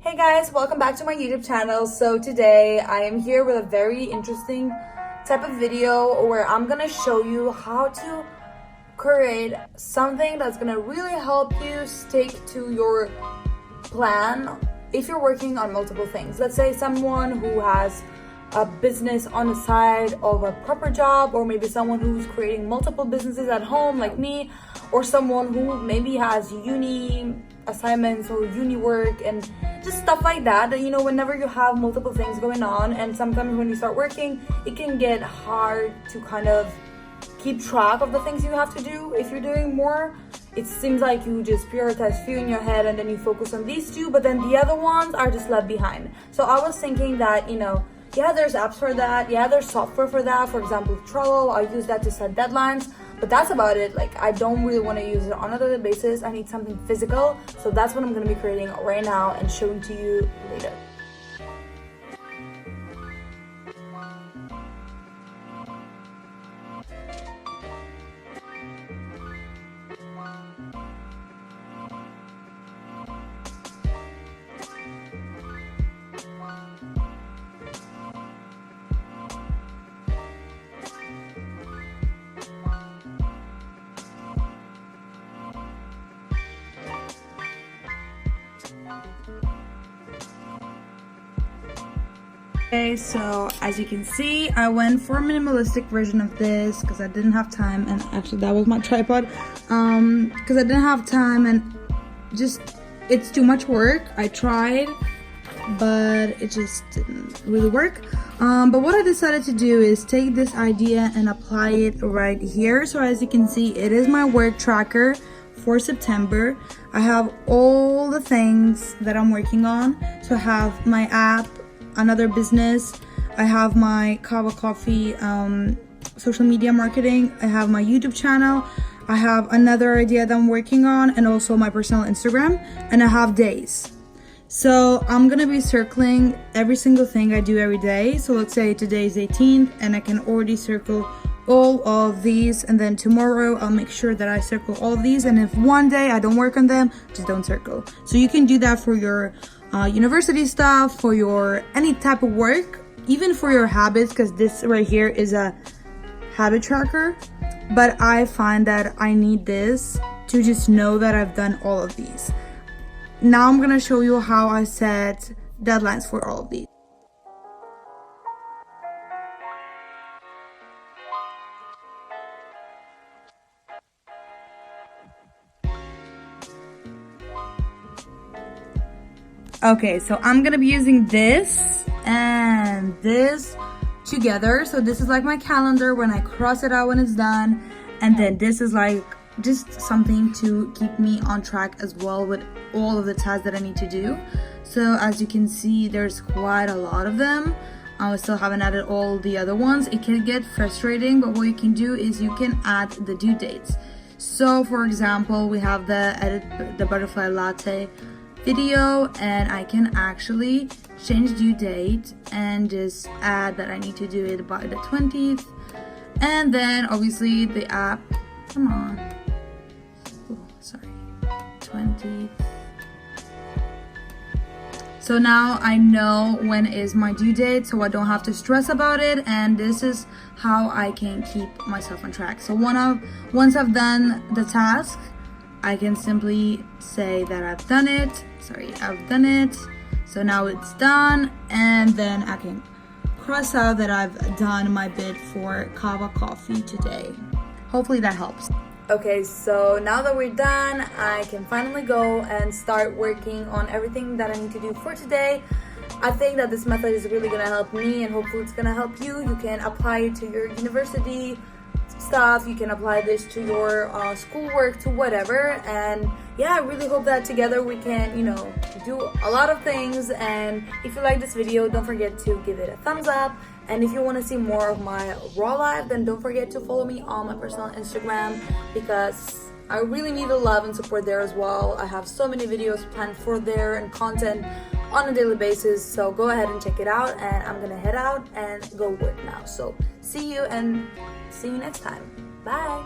Hey guys, welcome back to my YouTube channel. So today I am here with a very interesting type of video where I'm gonna show you how to create something that's gonna really help you stick to your plan if you're working on multiple things. Let's say someone who has a business on the side of a proper job, or maybe someone who's creating multiple businesses at home like me, or someone who maybe has uni assignments or uni work and just stuff like that. You know, whenever you have multiple things going on, and sometimes when you start working it can get hard to kind of keep track of the things you have to do. If you're doing more, it seems like you just prioritize few in your head and then you focus on these two, but then the other ones are just left behind. So I was thinking that, yeah, there's apps for that, yeah, there's software for that. For example, Trello, I use that to set deadlines, but that's about it. Like, I don't really want to use it on a daily basis. I need something physical, so that's what I'm going to be creating right now and showing to you later. Okay, so as you can see, I went for a minimalistic version of this because I didn't have time, and actually that was my tripod, because I didn't have time and just it's too much work. I tried, but it just didn't really work. But what I decided to do is take this idea and apply it right here. So as you can see, it is my work tracker for September. I have all the things that I'm working on. So I have my app, another business, I have my Kava Coffee social media marketing, I have my YouTube channel, I have another idea that I'm working on, and also my personal Instagram, and I have days. So I'm gonna be circling every single thing I do every day. So let's say today is 18th and I can already circle all of these, and then tomorrow I'll make sure that I circle all of these, and if one day I don't work on them, just don't circle. So you can do that for your university stuff, for your any type of work, even for your habits, because this right here is a habit tracker. But I find that I need this to just know that I've done all of these. Now I'm gonna show you how I set deadlines for all of these. Okay, so I'm gonna be using this and this together. So this is like my calendar when I cross it out when it's done, and then this is like just something to keep me on track as well with all of the tasks that I need to do. So as you can see, there's quite a lot of them. I still haven't added all the other ones. It can get frustrating, but what you can do is you can add the due dates. So for example, we have the edit the butterfly latte video, and I can actually change due date and just add that I need to do it by the 20th, and then obviously the app, come on, oh, sorry, 20th. So now I know when is my due date, so I don't have to stress about it, and this is how I can keep myself on track. So once I've done the task, I can simply say that I've done it. So now it's done, and then I can cross out that I've done my bit for Kava Coffee today. Hopefully that helps. Okay, so now that we're done, I can finally go and start working on everything that I need to do for today. I think that this method is really gonna help me, and hopefully it's gonna help you. You can apply it to your university stuff, you can apply this to your schoolwork, to whatever. And yeah, I really hope that together we can, do a lot of things. And if you like this video, don't forget to give it a thumbs up, and if you want to see more of my raw life, then don't forget to follow me on my personal Instagram, because I really need the love and support there as well. I have so many videos planned for there and content on a daily basis, so go ahead and check it out. And I'm gonna head out and go work now. So see you next time. Bye.